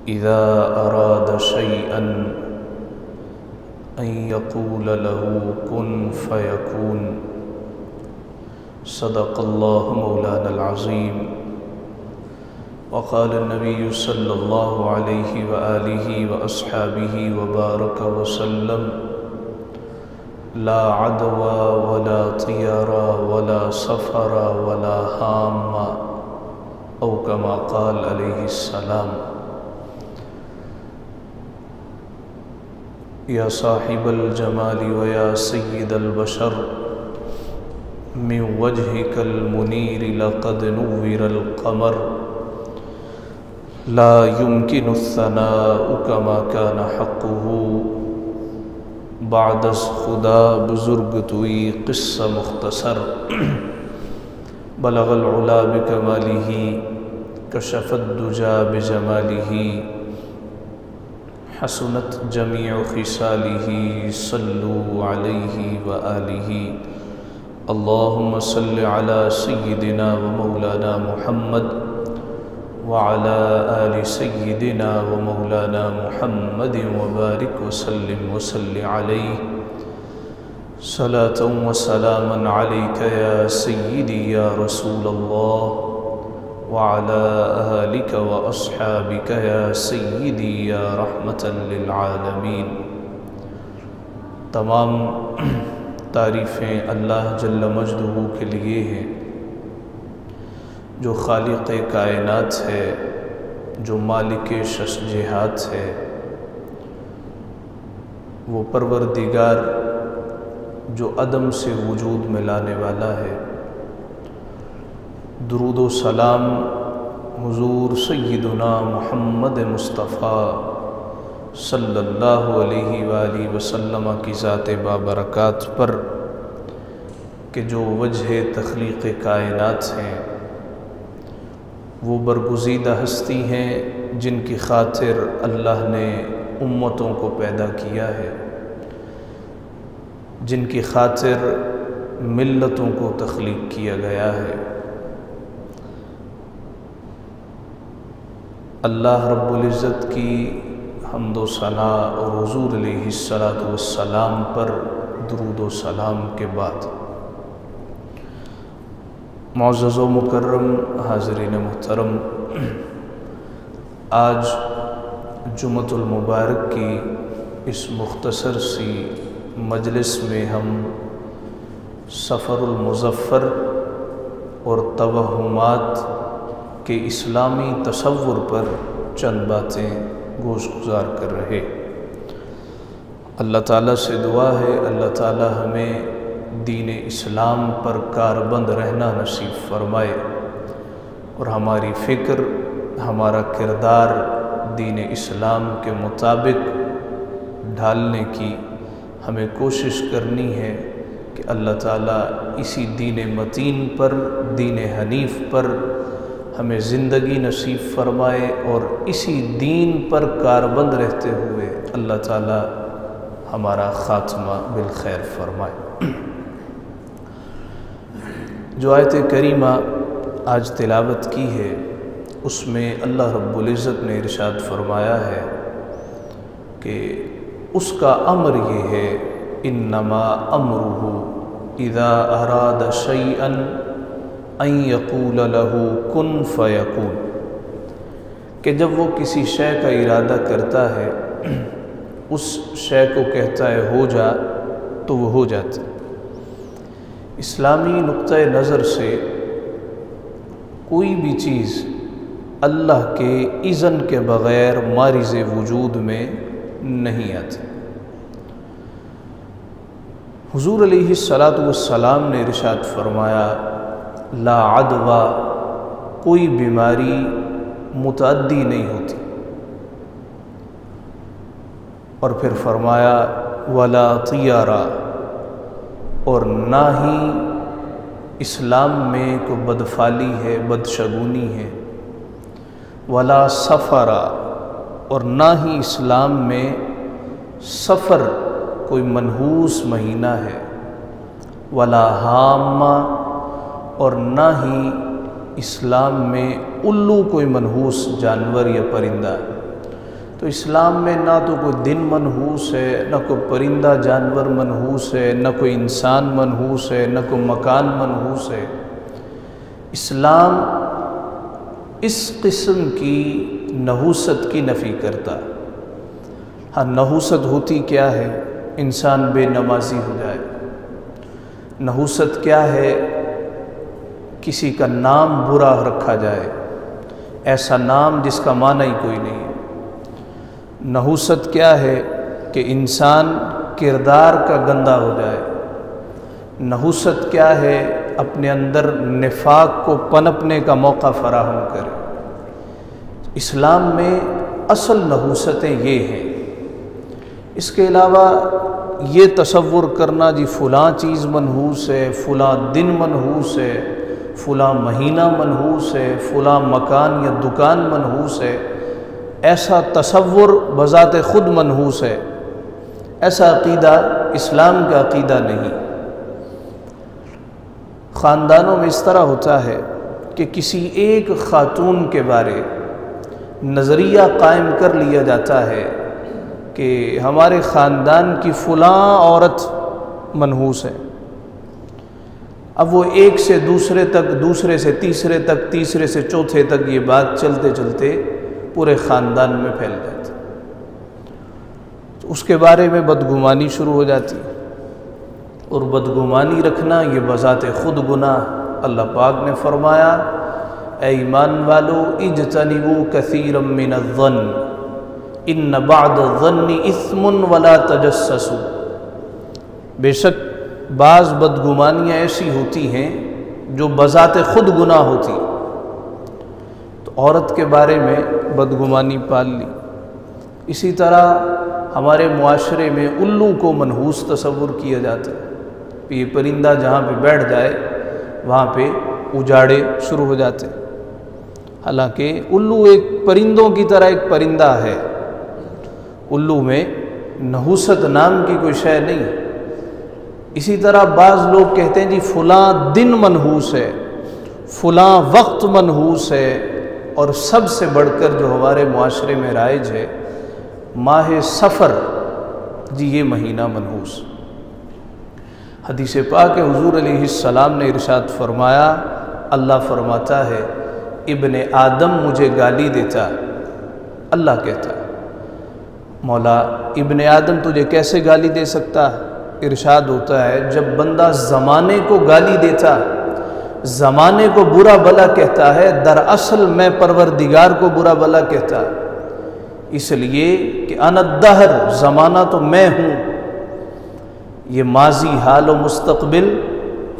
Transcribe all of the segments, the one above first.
إذا أراد شيئا أن يقول له كن فيكون. صدق الله مولانا العظيم. وقال النبي صلى الله عليه وآله وأصحابه وبارك وسلم: لا عدوى ولا طيرا ولا سفر ولا هام، أو كما قال عليه السلام. يا صاحب الجمال ويا سيد البشر، من وجهك المنير لقد نور القمر، لا يمكن الثناء كما كان حقه. بعد از خدا بزرگ توی قصہ مختصر، بلغ العلا بکماله، کشف الدجى بجماله، حسنت جميع خصاله، صلوا عليه وآله. اللهم صل على سيدنا ومولانا محمد وعلى آل سيدنا ومولانا محمد وبارك وسلم وصل عليه صلاة وسلاما عليك يا سيدي يا رسول الله، وعلى آلك وأصحابك يا سيدي يا رحمة للعالمين. تمام تعریفیں اللہ جل مجدہ کے لیے ہیں، جو خالق کائنات ہے، جو مالک ششجہات ہے، وہ پروردگار جو عدم سے وجود میں لانے والا ہے. درود و سلام حضور سیدنا محمد مصطفیٰ صلی اللہ علیہ وآلہ وسلم کی ذات بابرکات پر، کہ جو وجہ تخلیق کائنات ہیں، وہ برگزیدہ ہستی ہیں جن کی خاطر اللہ نے امتوں کو پیدا کیا ہے، جن کی خاطر ملتوں کو تخلیق کیا گیا ہے. اللہ رب العزت کی حمد و ثنا اور حضور علیہ السلام پر درود و سلام کے بعد، معزز و مکرم حاضرین محترم، آج جمعۃ المبارک کی اس مختصر سی مجلس میں ہم سفر المظفر اور توہمات کے اسلامی تصور پر چند باتیں گوش گزار کر رہے. اللہ تعالیٰ سے دعا ہے اللہ تعالیٰ ہمیں دین اسلام پر کاربند رہنا نصیب فرمائے، اور ہماری فکر، ہمارا کردار دین اسلام کے مطابق ڈھالنے کی ہمیں کوشش کرنی ہے کہ اللہ تعالیٰ اسی دین متین پر، دین حنیف پر ہمیں زندگی نصیب فرمائے، اور اسی دین پر کاربند رہتے ہوئے اللہ تعالیٰ ہمارا خاتمہ بالخیر فرمائے. جو آیت کریمہ آج تلاوت کی ہے، اس میں اللہ رب العزت نے ارشاد فرمایا ہے کہ اس کا امر یہ ہے: انما امرہ اذا اراد شیئا ان یقول له کن فیکون، کہ جب وہ کسی شے کا ارادہ کرتا ہے، اس شے کو کہتا ہے ہو جا تو وہ ہو جاتا. اسلامی نقطہ نظر سے کوئی بھی چیز اللہ کے اذن کے بغیر مارز وجود میں نہیں آتی. حضور علیہ السلام نے ارشاد فرمایا: لا عدوى، کوئی بیماری متعدی نہیں ہوتی. اور پھر فرمایا: ولا طیارہ، اور نہ ہی اسلام میں کوئی بدفعلی ہے، بدشگونی ہے. ولا سفرا، اور نہ ہی اسلام میں سفر کوئی منحوس مہینہ ہے. ولا حامہ، اور نہ ہی اسلام میں الو کوئی منحوس جانور یا پرندہ ہے. تو اسلام میں نہ تو کوئی دن منحوس ہے، نہ کوئی پرندہ جانور منحوس ہے، نہ کوئی انسان منحوس ہے، نہ کوئی مکان منحوس ہے۔ اسلام اس قسم کی نحوست کی نفی کرتا۔ ہاں، نحوست ہوتی کیا ہے؟ انسان بے نمازی ہو جائے۔ نحوست کیا ہے؟ کسی کا نام برا رکھا جائے، ایسا نام جس کا معنی ہی کوئی نہیں ہے۔ نحوست کیا ہے؟ کہ انسان کردار کا گندا ہو جائے۔ نحوست کیا ہے؟ اپنے اندر نفاق کو پنپنے کا موقع فراہم کرے۔ اسلام میں اصل نحوستیں یہ ہیں۔ اس کے علاوہ یہ تصور کرنا جی فلاں چیز منحوس ہے، فلاں دن منحوس ہے، فلاں مہینہ منحوس ہے، فلاں مکان یا دکان منحوس ہے، ایسا تصور بذات خود منحوس ہے۔ ایسا عقیدہ اسلام کا عقیدہ نہیں۔ خاندانوں میں اس طرح ہوتا ہے کہ کسی ایک خاتون کے بارے نظریہ قائم کر لیا جاتا ہے کہ ہمارے خاندان کی فلاں عورت منحوس ہے۔ اب وہ ایک سے دوسرے تک، دوسرے سے تیسرے تک، تیسرے سے چوتھے تک یہ بات چلتے چلتے پورے خاندان میں پھیل جاتی، تو اس کے بارے میں بدگمانی شروع ہو جاتی، اور بدگمانی رکھنا یہ بذات خود گناہ۔ اللہ پاک نے فرمایا، اے ایمان والو اجتنبوا کثیرا من الظن ان بعض الظن اثم ولا تجسسوا۔ بے شک بعض بدگمانیاں ایسی ہوتی ہیں جو بذات خود گناہ ہوتی۔ تو عورت کے بارے میں بدگمانی پال لی۔ اسی طرح ہمارے معاشرے میں الو کو منحوس تصور کیا جاتا ہے، یہ پرندہ جہاں پہ بیٹھ جائے وہاں پہ اجاڑے شروع ہو جاتے ہیں، حالانکہ الو ایک پرندوں کی طرح ایک پرندہ ہے۔ الو میں نحوست نام کی کوئی شے نہیں۔ اسی طرح بعض لوگ کہتے ہیں جی فلاں دن منحوس ہے، فلاں وقت منحوس ہے، اور سب سے بڑھ کر جو ہمارے معاشرے میں رائج ہے ماہ سفر، جی یہ مہینہ منحوس۔ حدیث پاک حضور علیہ السلام نے ارشاد فرمایا، اللہ فرماتا ہے ابن آدم مجھے گالی دیتا۔ اللہ کہتا مولا ابن آدم تجھے کیسے گالی دے سکتا؟ ارشاد ہوتا ہے جب بندہ زمانے کو گالی دیتا، زمانے کو برا بھلا کہتا ہے، دراصل میں پروردگار کو برا بھلا کہتا، اس لیے کہ انا الدہر، زمانہ تو میں ہوں۔ یہ ماضی، حال و مستقبل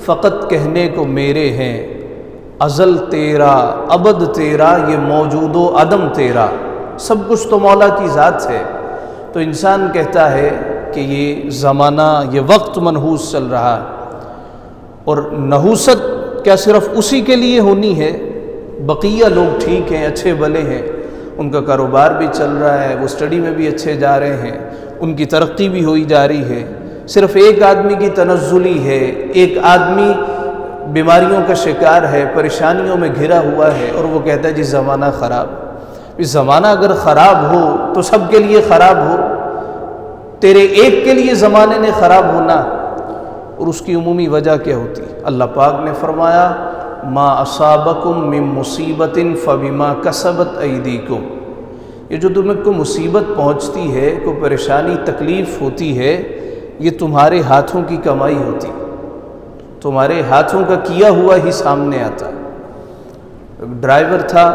فقط کہنے کو میرے ہیں، ازل تیرا، ابد تیرا، یہ موجود و عدم تیرا، سب کچھ تو مولا کی ذات ہے۔ تو انسان کہتا ہے کہ یہ زمانہ، یہ وقت منحوس چل رہا، اور نحوست کیا صرف اسی کے لیے ہونی ہے؟ بقیہ لوگ ٹھیک ہیں، اچھے بھلے ہیں، ان کا کاروبار بھی چل رہا ہے، وہ اسٹڈی میں بھی اچھے جا رہے ہیں، ان کی ترقی بھی ہوئی جا رہی ہے، صرف ایک آدمی کی تنزلی ہے، ایک آدمی بیماریوں کا شکار ہے، پریشانیوں میں گھرا ہوا ہے، اور وہ کہتا ہے جی زمانہ خراب۔ زمانہ اگر خراب ہو تو سب کے لیے خراب ہو، تیرے ایک کے لیے زمانے نے خراب ہونا، اور اس کی عمومی وجہ کیا ہوتی؟ اللہ پاک نے فرمایا ما اصابکم من مصیبت فبما کسبت ایدیکم، یہ جو تمہیں کو مصیبت پہنچتی ہے، کوئی پریشانی تکلیف ہوتی ہے، یہ تمہارے ہاتھوں کی کمائی ہوتی، تمہارے ہاتھوں کا کیا ہوا ہی سامنے آتا۔ ڈرائیور تھا،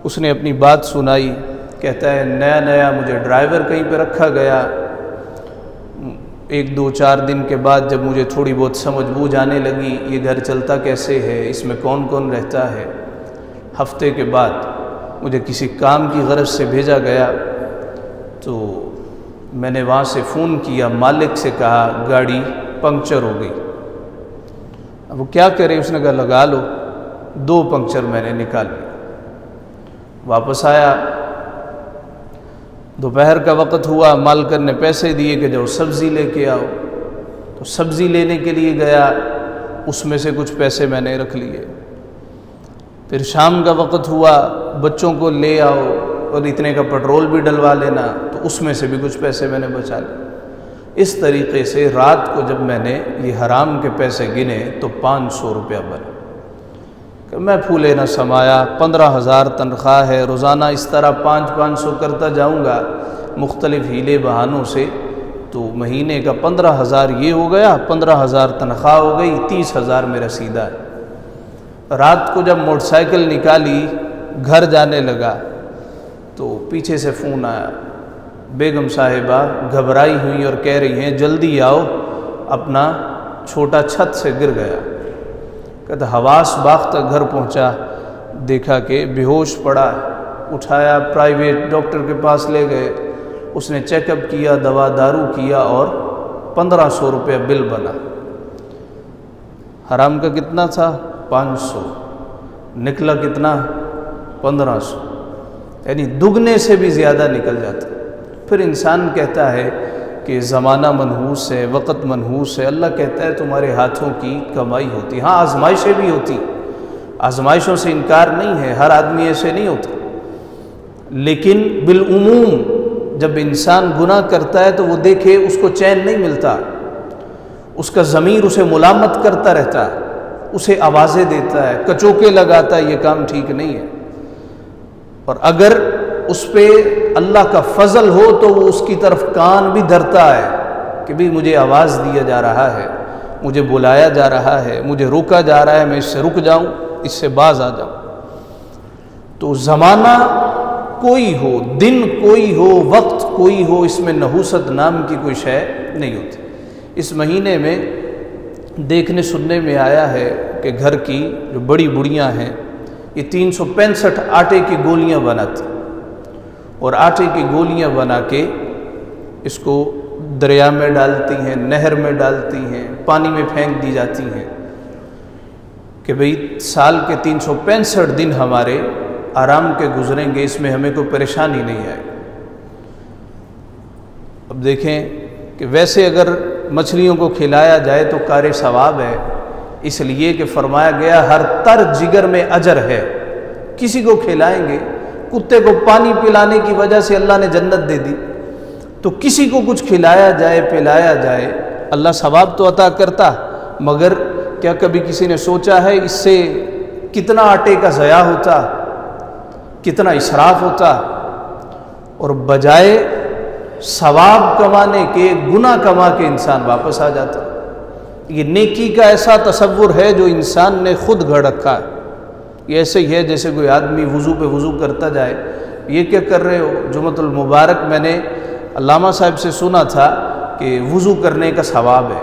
اس نے اپنی بات سنائی، کہتا ہے نیا نیا مجھے ڈرائیور کہیں پہ رکھا گیا، ایک دو چار دن کے بعد جب مجھے تھوڑی بہت سمجھ بوجھ آنے لگی، یہ گھر چلتا کیسے ہے، اس میں کون کون رہتا ہے، ہفتے کے بعد مجھے کسی کام کی غرض سے بھیجا گیا، تو میں نے وہاں سے فون کیا، مالک سے کہا گاڑی پنکچر ہو گئی۔ اب وہ کیا کرے، اس نے کہا لگا لو، 2 پنکچر میں نے نکال لی۔ واپس آیا، دوپہر کا وقت ہوا، مالکر نے پیسے دیے کہ جاؤ سبزی لے کے آؤ، تو سبزی لینے کے لیے گیا، اس میں سے کچھ پیسے میں نے رکھ لیے۔ پھر شام کا وقت ہوا، بچوں کو لے آؤ، اور اتنے کا پیٹرول بھی ڈلوا لینا، تو اس میں سے بھی کچھ پیسے میں نے بچا لیے۔ اس طریقے سے رات کو جب میں نے یہ حرام کے پیسے گنے تو 500 روپیہ بنے کہ میں پھولے نہ سمایا، 15,000 تنخواہ ہے، روزانہ اس طرح 500 کرتا جاؤں گا مختلف ہیلے بہانوں سے، تو مہینے کا 15,000 یہ ہو گیا، 15,000 تنخواہ ہو گئی، 30,000 میرا سیدھا ہے۔ رات کو جب موٹر سائیکل نکالی گھر جانے لگا تو پیچھے سے فون آیا، بیگم صاحبہ گھبرائی ہوئی اور کہہ رہی ہیں جلدی آؤ، اپنا چھوٹا چھت سے گر گیا۔ کہتا حواس باختہ گھر پہنچا، دیکھا کہ بے ہوش پڑا، اٹھایا، پرائیویٹ ڈاکٹر کے پاس لے گئے، اس نے چیک اپ کیا، دوا دارو کیا، اور 1500 روپے بل بنا۔ حرام کا کتنا تھا؟ 500، نکلا کتنا؟ 1500، یعنی دگنے سے بھی زیادہ نکل جاتا۔ پھر انسان کہتا ہے کہ زمانہ منحوس ہے، وقت منحوس ہے، اللہ کہتا ہے تمہارے ہاتھوں کی کمائی ہوتی۔ ہاں آزمائشیں بھی ہوتی، آزمائشوں سے انکار نہیں ہے، ہر آدمی ایسے نہیں ہوتا، لیکن بالعموم جب انسان گناہ کرتا ہے تو وہ دیکھے اس کو چین نہیں ملتا، اس کا ضمیر اسے ملامت کرتا رہتا ہے، اسے آوازیں دیتا ہے، کچوکے لگاتا ہے، یہ کام ٹھیک نہیں ہے۔ اور اگر اس پہ اللہ کا فضل ہو تو وہ اس کی طرف کان بھی دھرتا ہے کہ بھی مجھے آواز دیا جا رہا ہے، مجھے بلایا جا رہا ہے، مجھے روکا جا رہا ہے، میں اس سے رک جاؤں، اس سے باز آ جاؤں۔ تو زمانہ کوئی ہو، دن کوئی ہو، وقت کوئی ہو، اس میں نحوست نام کی کوئی شے نہیں ہوتی۔ اس مہینے میں دیکھنے سننے میں آیا ہے کہ گھر کی جو بڑی بڑیاں ہیں یہ 365 آٹے کی گولیاں بناتی، اور آٹے کی گولیاں بنا کے اس کو دریا میں ڈالتی ہیں، نہر میں ڈالتی ہیں، پانی میں پھینک دی جاتی ہیں کہ بھئی سال کے 365 دن ہمارے آرام کے گزریں گے، اس میں ہمیں کوئی پریشانی نہیں آئے۔ اب دیکھیں کہ ویسے اگر مچھلیوں کو کھلایا جائے تو کار ثواب ہے، اس لیے کہ فرمایا گیا ہر تر جگر میں اجر ہے۔ کسی کو کھلائیں گے، کتے کو پانی پلانے کی وجہ سے اللہ نے جنت دے دی، تو کسی کو کچھ کھلایا جائے، پلایا جائے، اللہ ثواب تو عطا کرتا، مگر کیا کبھی کسی نے سوچا ہے اس سے کتنا آٹے کا ضیاع ہوتا، کتنا اسراف ہوتا، اور بجائے ثواب کمانے کے گناہ کما کے انسان واپس آ جاتا۔ یہ نیکی کا ایسا تصور ہے جو انسان نے خود گھڑ رکھا ہے۔ یہ ایسے ہی ہے جیسے کوئی آدمی وضو پہ وضو کرتا جائے، یہ کیا کر رہے ہو؟ جمعۃ المبارک میں نے علامہ صاحب سے سنا تھا کہ وضو کرنے کا ثواب ہے،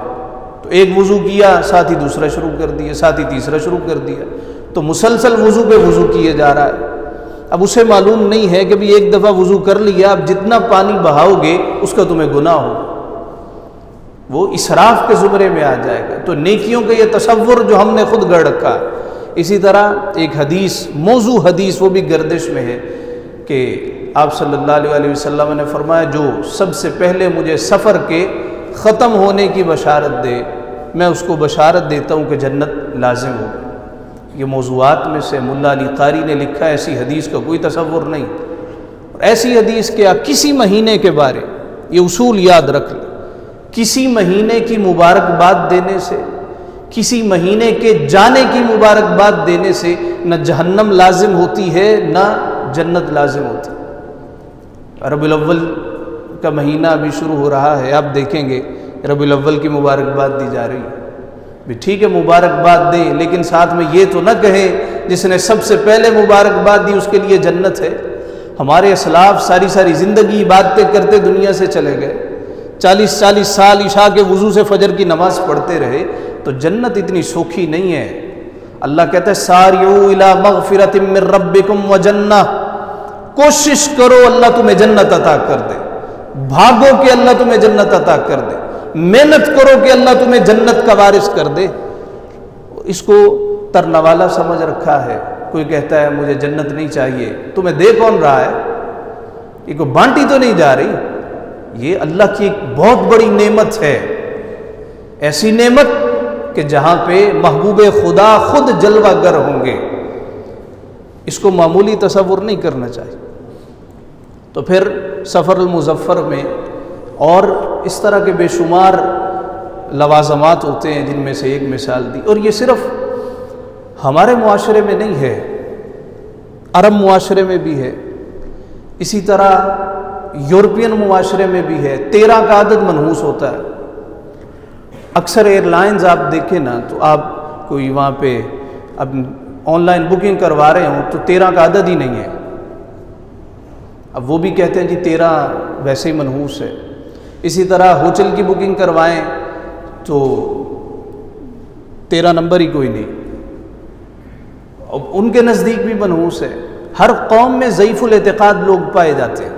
تو ایک وضو کیا، ساتھ ہی دوسرا شروع کر دیا، ساتھ ہی تیسرا شروع کر دیا، تو مسلسل وضو پہ وضو کیے جا رہا ہے۔ اب اسے معلوم نہیں ہے کہ بھی ایک دفعہ وضو کر لیا، اب جتنا پانی بہاؤ گے اس کا تمہیں گناہ ہو، وہ اسراف کے زمرے میں آ جائے گا۔ تو نیکیوں کا یہ تصور جو ہم نے خود گڑھ رکھا۔ اسی طرح ایک حدیث، موضوع حدیث، وہ بھی گردش میں ہے کہ آپ صلی اللہ علیہ وسلم نے فرمایا جو سب سے پہلے مجھے سفر کے ختم ہونے کی بشارت دے، میں اس کو بشارت دیتا ہوں کہ جنت لازم ہو۔ یہ موضوعات میں سے ملا علی قاری نے لکھا ہے، ایسی حدیث کا کوئی تصور نہیں۔ ایسی حدیث کیا، کسی مہینے کے بارے یہ اصول یاد رکھ لیں، کسی مہینے کی مبارکباد دینے سے، کسی مہینے کے جانے کی مبارکباد دینے سے نہ جہنم لازم ہوتی ہے نہ جنت لازم ہوتی۔ ربیع الاول کا مہینہ ابھی شروع ہو رہا ہے، آپ دیکھیں گے ربیع الاول کی مبارکباد دی جا رہی ہے۔ بھی ٹھیک ہے مبارکباد دیں، لیکن ساتھ میں یہ تو نہ کہیں جس نے سب سے پہلے مبارکباد دی اس کے لیے جنت ہے۔ ہمارے اسلاف ساری ساری زندگی عبادتیں کرتے دنیا سے چلے گئے، 40 سال عشاء کے وضو سے فجر کی نماز پڑھتے رہے، تو جنت اتنی سوکھی نہیں ہے۔ اللہ کہتا ہے سارعوا الی مغفرۃ من ربکم وجنہ، کوشش کرو اللہ تمہیں جنت عطا کر دے، بھاگو کہ اللہ تمہیں جنت عطا کر دے، محنت کرو کہ اللہ تمہیں جنت کا وارث کر دے۔ اس کو ترنوالا سمجھ رکھا ہے، کوئی کہتا ہے مجھے جنت نہیں چاہیے، تمہیں دے کون رہا ہے؟ یہ کوئی بانٹی تو نہیں جا رہی، یہ اللہ کی ایک بہت بڑی نعمت ہے، ایسی نعمت کہ جہاں پہ محبوب خدا خود جلوہ گر ہوں گے۔ اس کو معمولی تصور نہیں کرنا چاہیے۔ تو پھر سفر المظفر میں اور اس طرح کے بے شمار لوازمات ہوتے ہیں، جن میں سے ایک مثال دی. اور یہ صرف ہمارے معاشرے میں نہیں ہے، عرب معاشرے میں بھی ہے، اسی طرح یورپین معاشرے میں بھی ہے. 13 کا عدد منحوس ہوتا ہے. اکثر ایئر لائنز آپ دیکھیں نا تو آپ کوئی وہاں پہ اب آن لائن بکنگ کروا رہے ہوں تو 13 کا عدد ہی نہیں ہے. اب وہ بھی کہتے ہیں جی 13 ویسے ہی منحوس ہے. اسی طرح ہوٹل کی بکنگ کروائیں تو 13 نمبر ہی کوئی نہیں. اب ان کے نزدیک بھی منحوس ہے. ہر قوم میں ضعیف الاعتقاد لوگ پائے جاتے ہیں،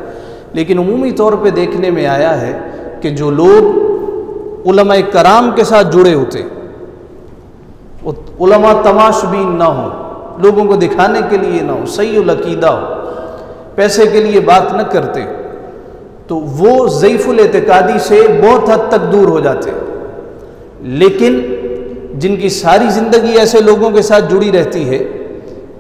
لیکن عمومی طور پہ دیکھنے میں آیا ہے کہ جو لوگ علماء کرام کے ساتھ جڑے ہوتے، وہ علماء تماشبین نہ ہوں، لوگوں کو دکھانے کے لیے نہ ہو، صحیح العقیدہ ہو، پیسے کے لیے بات نہ کرتے، تو وہ ضعیف الاعتقادی سے بہت حد تک دور ہو جاتے. لیکن جن کی ساری زندگی ایسے لوگوں کے ساتھ جڑی رہتی ہے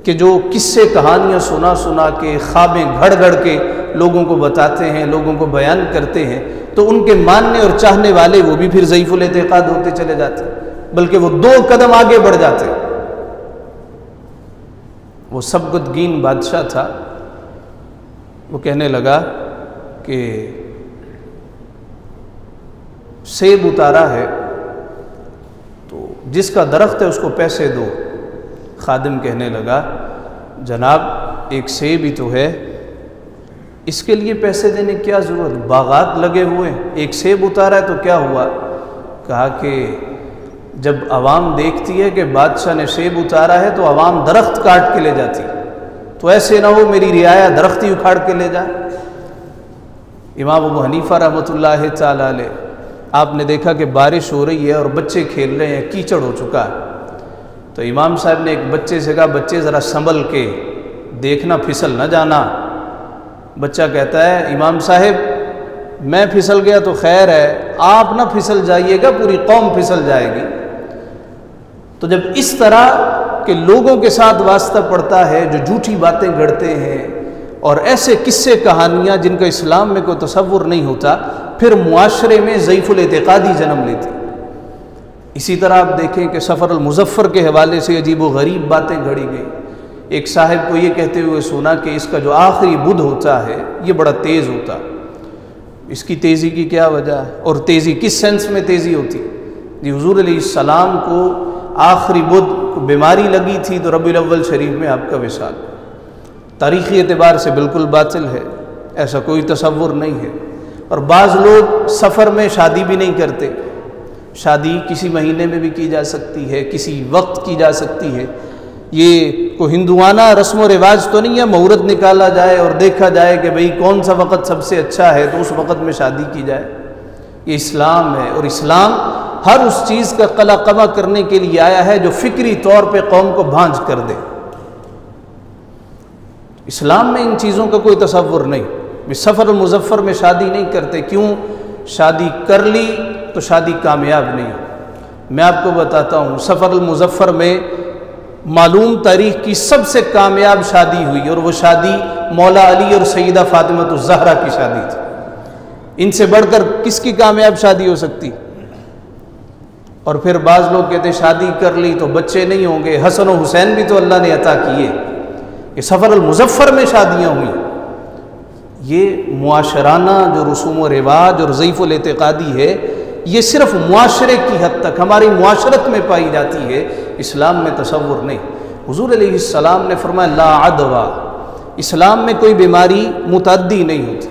کہ جو قصے کہانیاں سنا کے، خوابیں گھڑ گھڑ کے لوگوں کو بتاتے ہیں، لوگوں کو بیان کرتے ہیں، تو ان کے ماننے اور چاہنے والے وہ بھی پھر ضعیف الاعتقاد ہوتے چلے جاتے، بلکہ وہ 2 قدم آگے بڑھ جاتے. وہ سبکتگین بادشاہ تھا، وہ کہنے لگا کہ سیب اتارا ہے تو جس کا درخت ہے اس کو پیسے دو. خادم کہنے لگا جناب ایک سیب ہی تو ہے، اس کے لیے پیسے دینے کی کیا ضرورت، باغات لگے ہوئے، ایک سیب اتارا ہے تو کیا ہوا. کہا کہ جب عوام دیکھتی ہے کہ بادشاہ نے سیب اتارا ہے تو عوام درخت کاٹ کے لے جاتی، تو ایسے نہ ہو میری رعایا درخت ہی اکھاڑ کے لے جائے. امام ابو حنیفہ رحمۃ اللہ تعالی علیہ، آپ نے دیکھا کہ بارش ہو رہی ہے اور بچے کھیل رہے ہیں، کیچڑ ہو چکا ہے، تو امام صاحب نے ایک بچے سے کہا بچے ذرا سنبھل کے دیکھنا پھسل نہ جانا. بچہ کہتا ہے امام صاحب میں پھسل گیا تو خیر ہے، آپ نہ پھسل جائیے گا، پوری قوم پھسل جائے گی. تو جب اس طرح کہ لوگوں کے ساتھ واسطہ پڑتا ہے جو جھوٹی باتیں گڑھتے ہیں اور ایسے قصے کہانیاں جن کا اسلام میں کوئی تصور نہیں ہوتا، پھر معاشرے میں ضعیف الاعتقادی جنم لیتی. اسی طرح آپ دیکھیں کہ سفر المظفر کے حوالے سے عجیب و غریب باتیں گھڑی گئیں. ایک صاحب کو یہ کہتے ہوئے سنا کہ اس کا جو آخری بدھ ہوتا ہے یہ بڑا تیز ہوتا. اس کی تیزی کی کیا وجہ ہے، اور تیزی کس سینس میں تیزی ہوتی؟ جی حضور علیہ السلام کو آخری بدھ کو بیماری لگی تھی تو ربیع الاول شریف میں آپ کا وصال. تاریخی اعتبار سے بالکل باطل ہے، ایسا کوئی تصور نہیں ہے. اور بعض لوگ سفر میں شادی بھی نہیں کرتے. شادی کسی مہینے میں بھی کی جا سکتی ہے، کسی وقت کی جا سکتی ہے. یہ کوئی ہندوانہ رسم و رواج تو نہیں ہے مہورت نکالا جائے اور دیکھا جائے کہ بھئی کون سا وقت سب سے اچھا ہے تو اس وقت میں شادی کی جائے. یہ اسلام ہے، اور اسلام ہر اس چیز کا قلع قبع کرنے کے لیے آیا ہے جو فکری طور پہ قوم کو بھانج کر دے. اسلام میں ان چیزوں کا کوئی تصور نہیں. سفر المظفر میں شادی نہیں کرتے. کیوں؟ شادی کر لی تو شادی کامیاب نہیں. میں آپ کو بتاتا ہوں، سفر المظفر میں معلوم تاریخ کی سب سے کامیاب شادی ہوئی، اور وہ شادی مولا علی اور سیدہ فاطمہ الزہرا کی شادی تھی. ان سے بڑھ کر کس کی کامیاب شادی ہو سکتی؟ اور پھر بعض لوگ کہتے شادی کر لی تو بچے نہیں ہوں گے، حسن و حسین بھی تو اللہ نے عطا کیے. یہ سفر المظفر میں شادیاں ہوئیں. یہ معاشرانہ جو رسوم و رواج اور ضعیف الاعتقادی ہے، یہ صرف معاشرے کی حد تک ہماری معاشرت میں پائی جاتی ہے، اسلام میں تصور نہیں. حضور علیہ السلام نے فرمایا لا عدویٰ، اسلام میں کوئی بیماری متعدی نہیں ہوتی.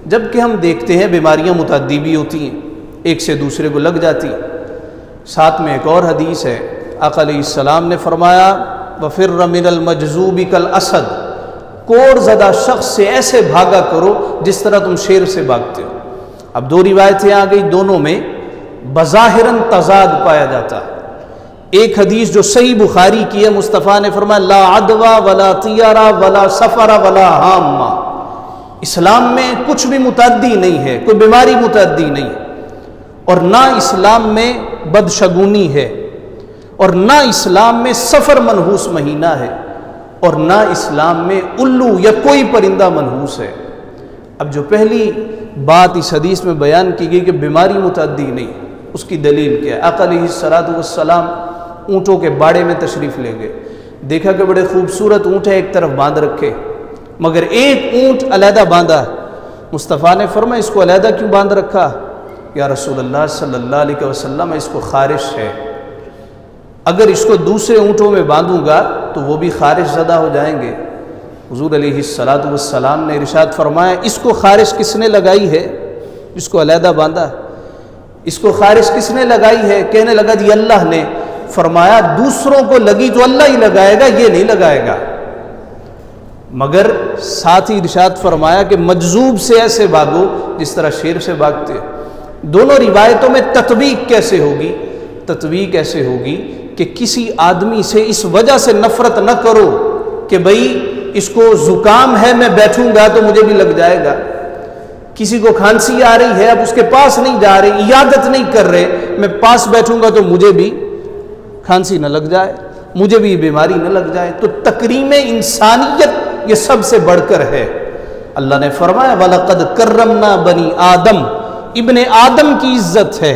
جبکہ ہم دیکھتے ہیں بیماریاں متعدی بھی ہوتی ہیں، ایک سے دوسرے کو لگ جاتی ہیں. ساتھ میں ایک اور حدیث ہے، آقا علیہ السلام نے فرمایا وَفِرَّ مِنَ الْمَجْذُوبِ كَالْأَسَدِ، کوڑ زدہ شخص سے ایسے بھاگا کرو جس طرح تم شیر سے بھاگتے ہو. اب دو روایتیں آ گئی، دونوں میں بظاہراً تضاد پایا جاتا ہے. ایک حدیث جو صحیح بخاری کی ہے، مصطفیٰ نے فرمایا لا عدویٰ ولا طیرہ ولا سفر ولا حامہ، اسلام میں کچھ بھی متعدی نہیں ہے، کوئی بیماری متعدی نہیں ہے، اور نہ اسلام میں بدشگونی ہے، اور نہ اسلام میں سفر منحوس مہینہ ہے، اور نہ اسلام میں الو یا کوئی پرندہ منحوس ہے. اب جو پہلی بات اس حدیث میں بیان کی گئی کہ بیماری متعدی نہیں، اس کی دلیل کیا ہے؟ آقا علیہ السلام اونٹوں کے باڑے میں تشریف لے گئے، دیکھا کہ بڑے خوبصورت اونٹ ہے، ایک طرف باندھ رکھے، مگر ایک اونٹ علیحدہ باندھا۔ مصطفیٰ نے فرمایا اس کو علیحدہ کیوں باندھ رکھا؟ یا رسول اللہ صلی اللہ علیہ وسلم اس کو خارش ہے، اگر اس کو دوسرے اونٹوں میں باندھوں گا تو وہ بھی خارش زدہ ہو جائیں گے۔ حضور علیہ السلام نے ارشاد فرمایا اس کو خارش کس نے لگائی ہے؟ اس کو علیحدہ باندھا، اس کو خارش کس نے لگائی ہے؟ کہنے لگا جی اللہ نے۔ فرمایا دوسروں کو لگی تو اللہ ہی لگائے گا، یہ نہیں لگائے گا۔ مگر ساتھ ہی ارشاد فرمایا کہ مجذوب سے ایسے بھاگو جس طرح شیر سے بھاگتے۔ دونوں روایتوں میں تطبیق کیسے ہوگی؟ تطبیق ایسے ہوگی کہ کسی آدمی سے اس وجہ سے نفرت نہ کرو کہ بھئی اس کو زکام ہے، میں بیٹھوں گا تو مجھے بھی لگ جائے گا۔ کسی کو کھانسی آ رہی ہے، اب اس کے پاس نہیں جا رہے، عیادت نہیں کر رہے، میں پاس بیٹھوں گا تو مجھے بھی کھانسی نہ لگ جائے، مجھے بھی بیماری نہ لگ جائے۔ تو تکریم انسانیت یہ سب سے بڑھ کر ہے۔ اللہ نے فرمایا وَلَقَدْ كَرَّمْنَا بَنِي آدم، ابن آدم کی عزت ہے۔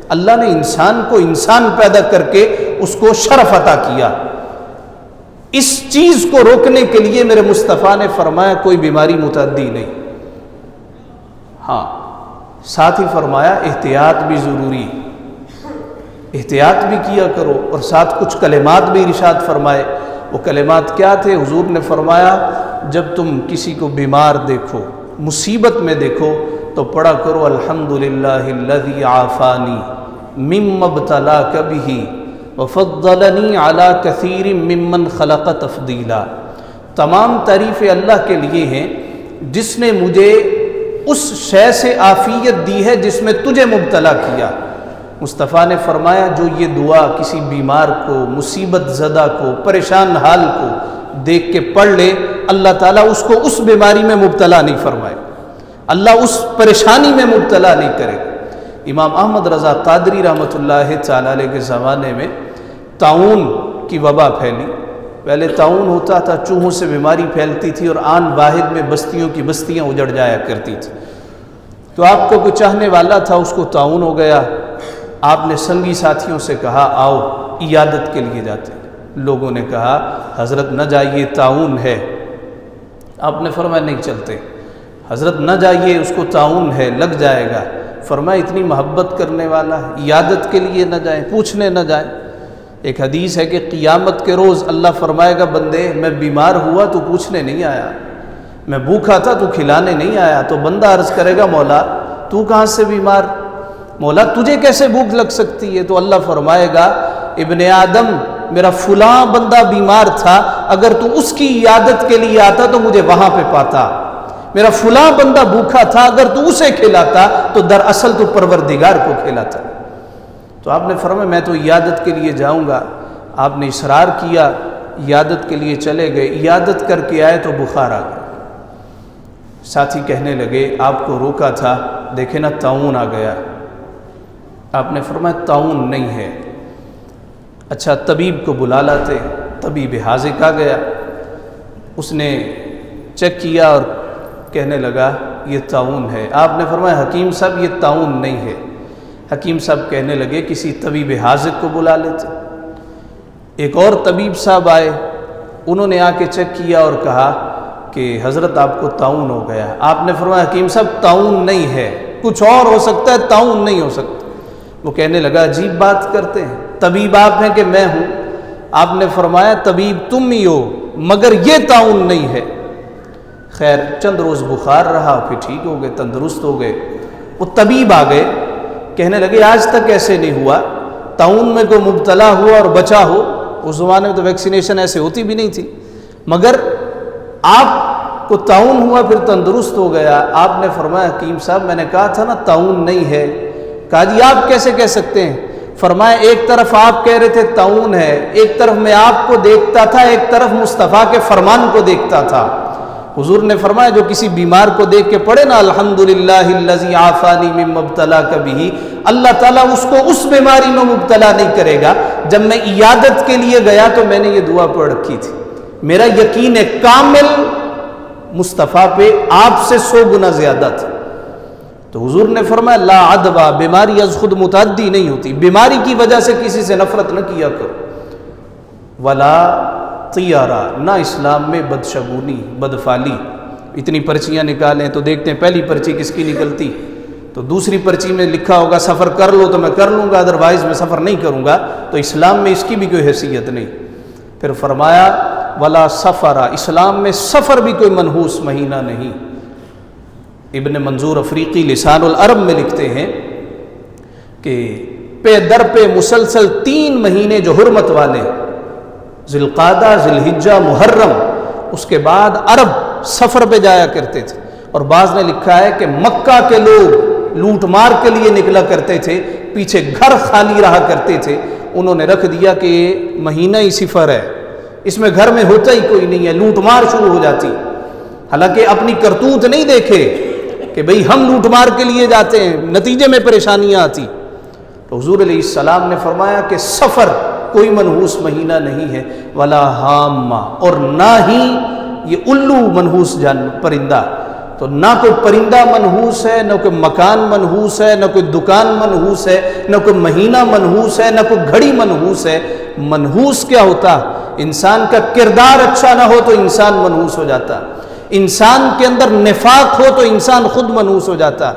اللہ نے انسان کو انسان پیدا کر کے اس کو شرف عطا کیا۔ اس چیز کو روکنے کے لیے میرے مصطفیٰ نے فرمایا کوئی بیماری متعدی نہیں۔ ہاں ساتھ ہی فرمایا احتیاط بھی ضروری، احتیاط بھی کیا کرو، اور ساتھ کچھ کلمات بھی ارشاد فرمائے۔ وہ کلمات کیا تھے؟ حضور نے فرمایا جب تم کسی کو بیمار دیکھو، مصیبت میں دیکھو، تو پڑھا کرو الحمدللہ الذی عافانی مما ابتلاک بہ وفضلنی علی کثیر ممن خلق تفضیلا۔ تمام تعریفیں اللہ کے لیے ہیں جس نے مجھے اس شے سے عافیت دی ہے جس میں تجھے مبتلا کیا۔ مصطفیٰ نے فرمایا جو یہ دعا کسی بیمار کو، مصیبت زدہ کو، پریشان حال کو دیکھ کے پڑھ لے، اللہ تعالیٰ اس کو اس بیماری میں مبتلا نہیں فرمائے، اللہ اس پریشانی میں مبتلا نہیں کرے۔ امام احمد رضا قادری رحمۃ اللہ تعالیٰ علیہ کے زمانے میں طاعون کی وبا پھیلی۔ پہلے طاعون ہوتا تھا، چوہوں سے بیماری پھیلتی تھی اور آن واحد میں بستیوں کی بستیاں اجڑ جایا کرتی تھی۔ تو آپ کو کوئی چاہنے والا تھا، اس کو طاعون ہو گیا۔ آپ نے سنگی ساتھیوں سے کہا آؤ عیادت کے لیے جاتے ہیں۔ لوگوں نے کہا حضرت نہ جائیے، طاعون ہے۔ آپ نے فرمایا نہیں چلتے، حضرت نہ جائیے، اس کو طاعون ہے، لگ جائے گا۔ فرمایا اتنی محبت کرنے والا ہے، عیادت کے لیے نہ جائیں، پوچھنے نہ جائیں۔ ایک حدیث ہے کہ قیامت کے روز اللہ فرمائے گا بندے میں بیمار ہوا تو پوچھنے نہیں آیا، میں بھوکا تھا تو کھلانے نہیں آیا۔ تو بندہ عرض کرے گا مولا تو کہاں سے بیمار، مولا تجھے کیسے بھوک لگ سکتی ہے؟ تو اللہ فرمائے گا ابن آدم میرا فلاں بندہ بیمار تھا، اگر تو اس کی عیادت کے لیے آتا تو مجھے وہاں پہ پاتا۔ میرا فلاں بندہ بھوکا تھا، اگر تو اسے کھلاتا تو دراصل تو پروردگار کو کھلاتا۔ تو آپ نے فرمایا میں تو عیادت کے لیے جاؤں گا۔ آپ نے اصرار کیا، عیادت کے لیے چلے گئے، عیادت کر کے آئے تو بخار آ گیا۔ ساتھی کہنے لگے آپ کو روکا تھا، دیکھے نا طاعون آ گیا۔ آپ نے فرمایا طاعون نہیں ہے۔ اچھا طبیب کو بلا لاتے۔ طبیب حاذق آ گیا، اس نے چیک کیا اور کہنے لگا یہ طاعون ہے۔ آپ نے فرمایا حکیم صاحب یہ طاعون نہیں ہے۔ حکیم صاحب کہنے لگے کسی طبیب حاذق کو بلا لیتے۔ ایک اور طبیب صاحب آئے، انہوں نے آ کے چیک کیا اور کہا کہ حضرت آپ کو طاعون ہو گیا۔ آپ نے فرمایا حکیم صاحب طاعون نہیں ہے، کچھ اور ہو سکتا ہے، طاعون نہیں ہو سکتا۔ وہ کہنے لگا عجیب بات کرتے ہیں، طبیب آپ ہیں کہ میں ہوں؟ آپ نے فرمایا طبیب تم ہی ہو مگر یہ طاعون نہیں ہے۔ خیر چند روز بخار رہا، پھر ٹھیک ہو گئے، تندرست ہو گئے۔ وہ طبیب آ گئے، کہنے لگے آج تک ایسے نہیں ہوا، طاعون میں کوئی مبتلا ہوا اور بچا ہو؟ اس زمانے میں تو ویکسینیشن ایسے ہوتی بھی نہیں تھی، مگر آپ کو طاعون ہوا پھر تندرست ہو گیا۔ آپ نے فرمایا حکیم صاحب میں نے کہا تھا نا طاعون نہیں ہے۔ کہا جی آپ کیسے کہہ سکتے ہیں؟ فرمایا ایک طرف آپ کہہ رہے تھے طاعون ہے، ایک طرف میں آپ کو دیکھتا تھا، ایک طرف مصطفیٰ کے فرمان کو دیکھتا تھا۔ حضور نے فرمایا جو کسی بیمار کو دیکھ کے پڑھے نا الحمدللہ الذی عافانی مما ابتلاک بہ، اللہ تعالیٰ اس کو اس بیماری میں مبتلا نہیں کرے گا۔ جب میں عیادت کے لیے گیا تو میں نے یہ دعا پڑھ رکھی تھی۔ میرا یقین کامل مصطفیٰ پہ آپ سے 100 گنا زیادہ تھے۔ تو حضور نے فرمایا لا عدوہ، بیماری از خود متعدی نہیں ہوتی، بیماری کی وجہ سے کسی سے نفرت نہ کیا کرو۔ ولا طیارہ، نہ اسلام میں بدشگونی بدفعلی۔ اتنی پرچیاں نکالیں تو دیکھتے ہیں پہلی پرچی کس کی نکلتی، تو دوسری پرچی میں لکھا ہوگا سفر کر لو تو میں کر لوں گا، ادروائز میں سفر نہیں کروں گا، تو اسلام میں اس کی بھی کوئی حیثیت نہیں۔ پھر فرمایا ولا سفرہ، اسلام میں سفر بھی کوئی منحوس مہینہ نہیں۔ ابن منظور افریقی لسان العرب میں لکھتے ہیں کہ پہ در پہ مسلسل 3 مہینے جو حرمت والے، ذی القعدہ، ذی الحجہ، محرم، اس کے بعد عرب سفر پہ جایا کرتے تھے۔ اور بعض نے لکھا ہے کہ مکہ کے لوگ لوٹ مار کے لیے نکلا کرتے تھے، پیچھے گھر خالی رہا کرتے تھے، انہوں نے رکھ دیا کہ یہ مہینہ ہی صفر ہے، اس میں گھر میں ہوتا ہی کوئی نہیں ہے، لوٹ مار شروع ہو جاتی۔ حالانکہ اپنی کرتوت نہیں دیکھے کہ بھئی ہم لوٹ مار کے لیے جاتے ہیں، نتیجے میں پریشانیاں آتی۔ تو حضور علیہ السلام نے فرمایا کہ سفر کوئی منحوس مہینہ نہیں ہے، ولا حامہ، اور نہ ہی یہ الو منحوس پرندہ، تو نہ کوئی پرندہ منحوس ہے، نہ کوئی مکان منحوس ہے، نہ کوئی دکان منحوس ہے، نہ کوئی مہینہ منحوس ہے، نہ کوئی گھڑی منحوس ہے۔ منحوس کیا ہوتا؟ انسان کا کردار اچھا نہ ہو تو انسان منحوس ہو جاتا، انسان کے اندر نفاق ہو تو انسان خود منحوس ہو جاتا،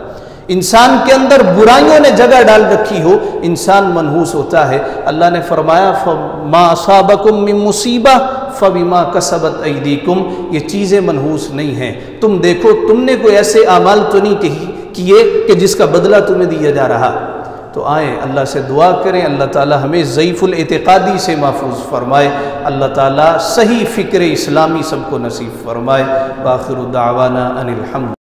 انسان کے اندر برائیوں نے جگہ ڈال رکھی ہو انسان منحوس ہوتا ہے۔ اللہ نے فرمایا فَمَا أَصَابَكُم مِّن مُّصِيبَةٍ فَبِمَا كَسَبَتْ أَيْدِيكُمْ، یہ چیزیں منحوس نہیں ہیں، تم دیکھو تم نے کوئی ایسے اعمال تو نہیں کیے کہ جس کا بدلہ تمہیں دیا جا رہا۔ تو آئیں اللہ سے دعا کریں، اللہ تعالی ہمیں ضعیف الاعتقادی سے محفوظ فرمائے، اللہ تعالی صحیح فکر اسلامی سب کو نصیب فرمائے۔ وآخر دعوانا ان الحمد